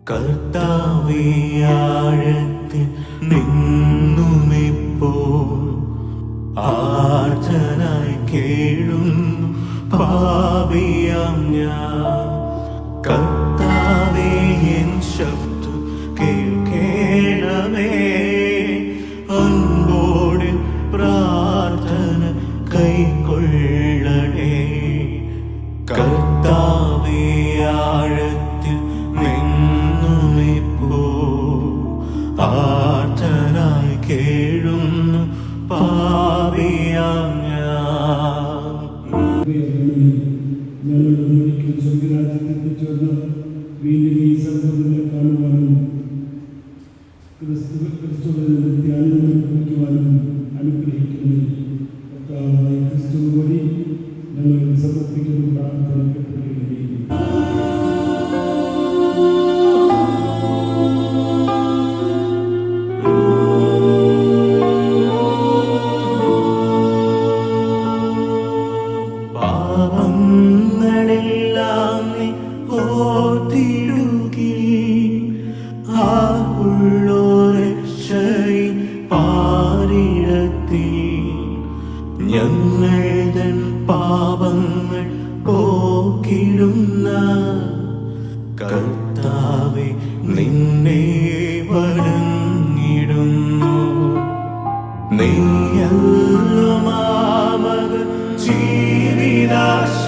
കർത്താവേ ആഴത്തിൽ നിന്നുമിപ്പോൾ ആർദ്രനായി കേഴുന്നു പാപിയാം ഞാൻ. കർത്താവേ എൻ ശബ്ദം കേൾക്കണമേ, അൻപോടെ പ്രാർത്ഥന കൈക്കൊള്ളണേ. കർത്താവേ ആഴത്തിൽ ആർദ്രനായി കേഴുന്നു പാപിയാം ഞാൻ. വീണ്ടും ഈ സഹോദരനെ കാണുവാനും ക്രിസ്തുവിനെ അനുഭവിക്കുവാനും അനുഗ്രഹിക്കുന്നു. കർത്താവായ ക്രിസ്തു വഴി ഞങ്ങൾ സമർപ്പിക്കുന്ന പ്രാർത്ഥന കേൾക്കുകയും പാപങ്ങളെല്ലാം നീ ഓർത്തിടുകി, ആ ഉള്ളോരക്ഷയിൽ പാരിടത്തി ഞങ്ങളുടെ പാപങ്ങൾ പോക്കിടുന്ന കർത്താവേ നിന്നെ വണങ്ങിടുന്നു. നീയല്ലോ മാമകൻ ജീവിതാശ,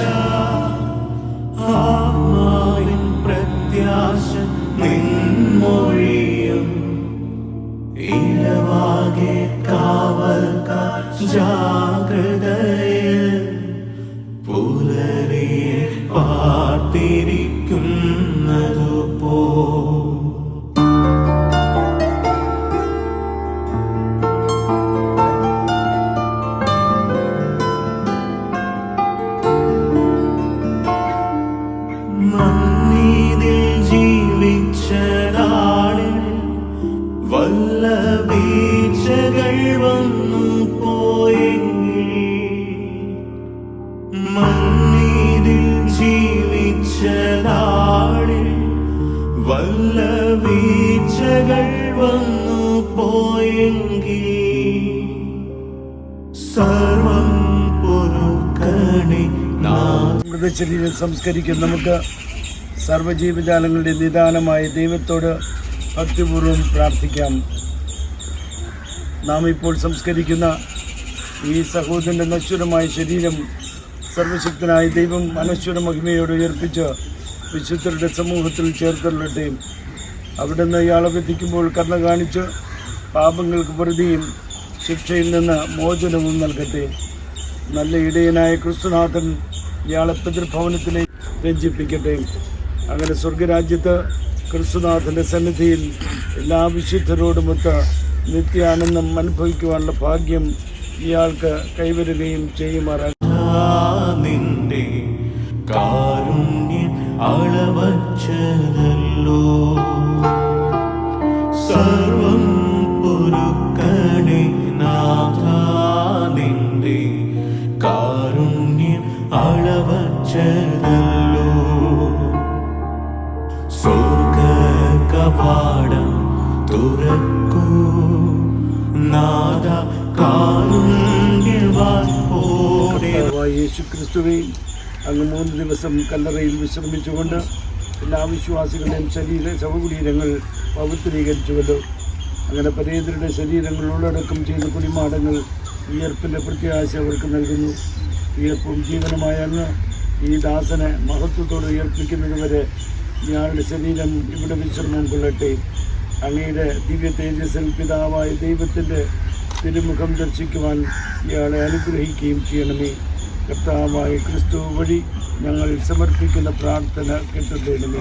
ആമായും പ്രത്യാശ നിൻമൊഴിയും ഇരവാകെ കാവൽക്കാർ ജാഗ്രതയിൽ പുലരിയെ പാർത്തിരിക്കുന്നതുപോ മണ്ണിതിൽ ജീവിച്ച നാളിൽ വല്ല വീഴ്ചകൾ വന്നു പോയെങ്കിൽ, മണ്ണിതിൽ ജീവിച്ച നാളിൽ വല്ല വീഴ്ചകൾ വന്നു പോയെങ്കിൽ സർവം പൊറുക്കണേ. മൃതശരീരം സംസ്കരിക്കും. നമുക്ക് സർവ്വജീവജാലങ്ങളുടെ നിദാനമായ ദൈവത്തോട് ഭക്തിപൂർവ്വം പ്രാർത്ഥിക്കാം. നാം ഇപ്പോൾ സംസ്കരിക്കുന്ന ഈ സഹോദരൻ്റെ നശ്വരമായ ശരീരം സർവശക്തനായ ദൈവം അനശ്വര മഹിമയോട് ഉയർപ്പിച്ച് വിശുദ്ധരുടെ സമൂഹത്തിൽ ചേർത്തുള്ളട്ടെ. അവിടുന്ന് ഇയാളെ വിധിക്കുമ്പോൾ കരുണ കാണിച്ച് പാപങ്ങൾക്ക് പ്രതിയും ശിക്ഷയിൽ നിന്ന് മോചനവും നൽകട്ടെ. നല്ല ഇടയനായ ക്രിസ്തുനാഥൻ ഇയാളെ പിതൃഭവനത്തിലേക്ക് രഞ്ജിപ്പിക്കട്ടെ. അങ്ങനെ സ്വർഗരാജ്യത്ത് ക്രിസ്തുനാഥൻ്റെ സന്നിധിയിൽ എല്ലാ വിശുദ്ധരോടുമൊത്ത് നിത്യാനന്ദം അനുഭവിക്കുവാനുള്ള ഭാഗ്യം ഇയാൾക്ക് കൈവരുകയും ചെയ്യുമാറാകട്ടെ. നിന്റെ കാരുണ്യം അളവച്ചതല്ലോ, സർവം പൊറുക്കണേ നാഥാ. നിന്റെ കാരുണ്യം അളവച്ചതല്ലോ, സ്വർഗ കവാടം തുറക്കൂ നാഥ. യേശുക്രിസ്തുവേ, അങ്ങ് 3 ദിവസം കല്ലറയിൽ വിശ്രമിച്ചുകൊണ്ട് എല്ലാ വിശ്വാസികളുടെയും ശവകുടീരങ്ങൾ പവിത്രീകരിച്ചുവല്ലോ. അങ്ങനെ പരേതരുടെ ശരീരങ്ങൾ ഉള്ളടക്കം ചെയ്ത കുടിമാടങ്ങൾ വിയർപ്പിൻ്റെ പ്രത്യാശ അവർക്ക് നൽകുന്നു. വിയർപ്പും ജീവനുമായ അങ്ങ് ഈ ദാസനെ മഹത്വത്തോട് ഉയർപ്പിക്കുന്നത് വരെ ഇയാളുടെ ശരീരം ഇവിടെ വിശ്രമം കൊള്ളട്ടെ. അങ്ങയുടെ ദിവ്യ തേജസ്സിൽ പിതാവായ ദൈവത്തിൻ്റെ തിരുമുഖം ദർശിക്കുവാൻ ഇയാളെ അനുഗ്രഹിക്കുകയും ചെയ്യണമേ. കർത്താവായ ക്രിസ്തു വഴി ഞങ്ങൾ സമർപ്പിക്കുന്ന പ്രാർത്ഥന കേട്ടുതരണമേ.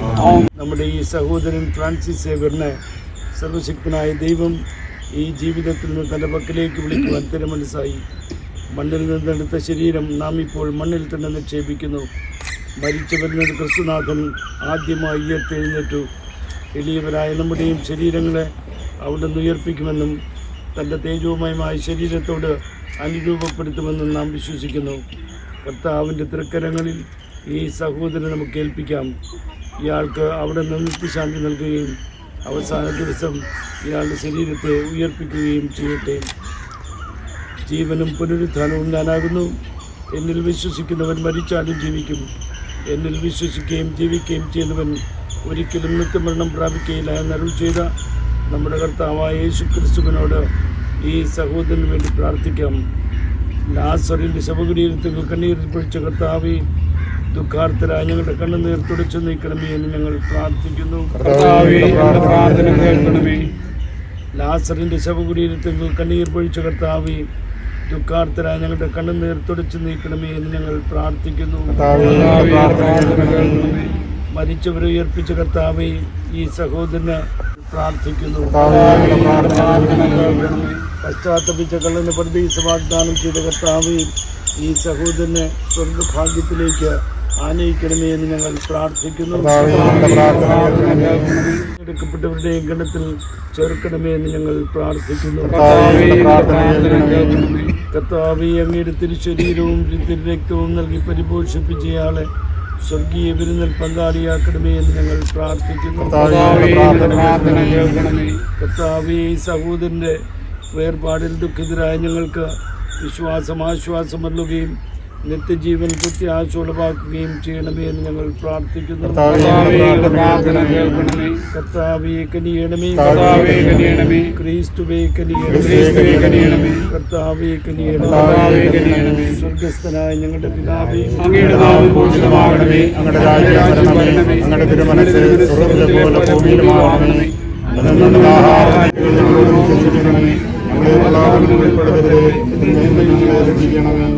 നമ്മുടെ ഈ സഹോദരൻ ഫ്രാൻസിസ് സേവ്യറിനെ സർവശക്തനായ ദൈവം ഈ ജീവിതത്തിൽ നിന്ന് തൻ്റെ പക്കലേക്ക് വിളിക്കുവാൻ തിരുമനസ്സായി. മണ്ണിൽ നിന്നെടുത്ത ശരീരം നാം ഇപ്പോൾ മണ്ണിൽ തന്നെ നിക്ഷേപിക്കുന്നു. മരിച്ചവരിൽ ക്രിസ്തുനാഥൻ ആദ്യമായി ഉയർത്തെഴുന്നേറ്റു. എളിയവരായ നമ്മുടെയും ശരീരങ്ങളെ അവിടുന്ന് ഉയർപ്പിക്കുമെന്നും തൻ്റെ തേജോമയമായ ശരീരത്തോട് അനുരൂപപ്പെടുത്തുമെന്നും നാം വിശ്വസിക്കുന്നു. കർത്താവിൻ്റെ തൃക്കരങ്ങളിൽ ഈ സഹോദരനെ നമുക്ക് ഏൽപ്പിക്കാം. ഇയാൾക്ക് അവിടെ നിന്ന് നിത്യശാന്തി നൽകുകയും അവസാന ദിവസം ഇയാളുടെ ശരീരത്തെ ഉയർപ്പിക്കുകയും ചെയ്യട്ടെ. ജീവനും പുനരുത്ഥാനവും ഞാനാകുന്നു. എന്നിൽ വിശ്വസിക്കുന്നവൻ മരിച്ചാലും ജീവിക്കും. എന്നിൽ വിശ്വസിക്കുകയും ജീവിക്കുകയും ചെയ്യുന്നവൻ ഒരിക്കലും നിത്യമരണം പ്രാപിക്കുകയില്ല എന്നരുൾ ചെയ്ത നമ്മുടെ കർത്താവായ യേശു ക്രിസ്തുവിനോട് ഈ സഹോദരന് വേണ്ടി പ്രാർത്ഥിക്കാം. ലാസറിൻ്റെ ശവകുടീരത്തിൽ കണ്ണീരിൽ പൊഴിച്ച കർത്താവേ, ദുഃഖാർത്തരായ ഞങ്ങളുടെ കണ്ണുനീർ തുടച്ചു നീക്കണമേ എന്ന് ഞങ്ങൾ പ്രാർത്ഥിക്കുന്നു. ലാസറിൻ്റെ ശവകുടീരത്തിൽ കണ്ണീർ പൊഴിച്ച കർത്താവേ, ദുഃഖാർത്തരായ ഞങ്ങളുടെ കണ്ണുനീർ തുടച്ചു നീക്കണമേ എന്ന് ഞങ്ങൾ പ്രാർത്ഥിക്കുന്നു. മരിച്ചവരെ ഉയർപ്പിച്ച കർത്താവേ, ഈ സഹോദരന് പ്രാർത്ഥിക്കുന്നു. പശ്ചാത്തപിച്ച കള്ളന് പരദീസ വാഗ്ദാനം ചെയ്ത കർത്താവേ, ഈ സഹോദരനെ സ്വർഗഭാഗ്യത്തിലേക്ക് ആനയിക്കണമേ എന്ന് ഞങ്ങൾ പ്രാർത്ഥിക്കുന്നു. എടുക്കപ്പെട്ടവരുടെയും ഗണത്തിൽ ചേർക്കണമേ എന്ന് ഞങ്ങൾ പ്രാർത്ഥിക്കുന്നു. കർത്താവേ, അങ്ങയുടെ തിരുശരീരവും തിരുരക്തവും നൽകി പരിപോഷിപ്പിച്ചയാളെ സ്വർഗീയ വിരുന്നിൽ പങ്കാളിയാക്കണമേ എന്ന് ഞങ്ങൾ പ്രാർത്ഥിക്കുന്നു. കർത്താവേ, ഈ സഹോദരന്റെ വേർപാടിൽ ദുഃഖിതരായ ഞങ്ങൾക്ക് വിശ്വാസം ആശ്വാസം നൽകുകയും നിത്യജീവൻ പ്രത്യാശോളമാക്കുകയും ചെയ്യണമേ എന്ന് ഞങ്ങൾ പ്രാർത്ഥിക്കുന്നു. കർത്താവേ കനിയണമേ, ക്രിസ്തുവേ കനിയണമേ, കർത്താവേ കനിയണമേ. സ്വർഗസ്ഥനായ ഞങ്ങളുടെ പിതാവേ, അങ്ങയുടെ നാമം പൂജിതമാകണമേ, അങ്ങയുടെ രാജ്യം വരണമേ, അങ്ങയുടെ തിരുമനസ്സ് സ്വർഗ്ഗത്തിലെ പോലെ ഭൂമിയിലുമാകണമേ. അന്നന്നുള്ള ആഹാരം ഞങ്ങളെ ഉൾപ്പെടുത്തരുതേ, ഞങ്ങളെ രക്ഷിക്കണമേ.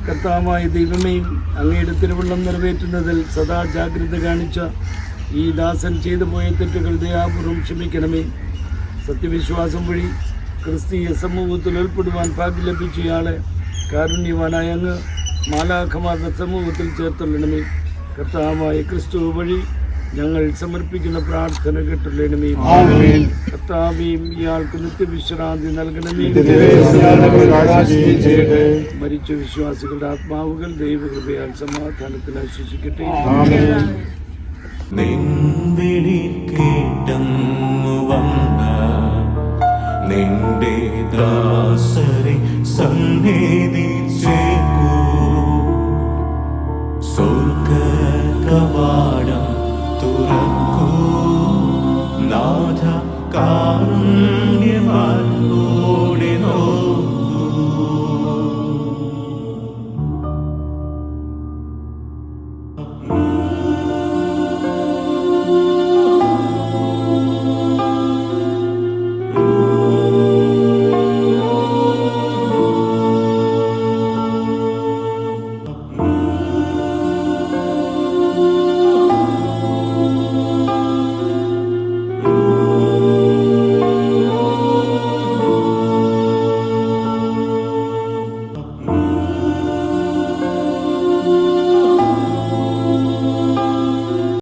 കർത്താവായ ദൈവമേ, അങ്ങയുടെ തിരുവള്ളം നിറവേറ്റുന്നതിൽ സദാ ജാഗ്രത കാണിച്ച ഈ ദാസൻ ചെയ്തു പോയ തെറ്റുകൾ ദയാപൂർവം ക്ഷമിക്കണമേ. സത്യവിശ്വാസം വഴി ക്രിസ്തീയ സമൂഹത്തിൽ ഉൾപ്പെടുവാൻ ഭാഗ്യം ലഭിച്ചയാളെ കാരുണ്യവാനായ അങ്ങ് മാലാഖമാരുടെ സമൂഹത്തിൽ ചേർത്തുള്ളണമേ. കർത്താവായ ക്രിസ്തു വഴി ഞങ്ങൾ സമർപ്പിക്കുന്ന പ്രാർത്ഥന കേട്ടുള്ളണമേ. കർത്താവേയും ഇയാൾക്ക് നിത്യവിശ്രാന്തി നൽകണമേ. മരിച്ച വിശ്വാസികളുടെ ആത്മാവുകൾ ദൈവകൃപയാൽ സമാധാനത്തിൽ ആശ്വസിക്കട്ടെ. നിൻവിളി കേട്ടങ്ങു വന്ന നിന്റെ ദാസരെ സന്നിധി ചേർക്കൂ. സ്വർഗ കവാടം തുറക്കൂ. നാഥ കാരുണ്യം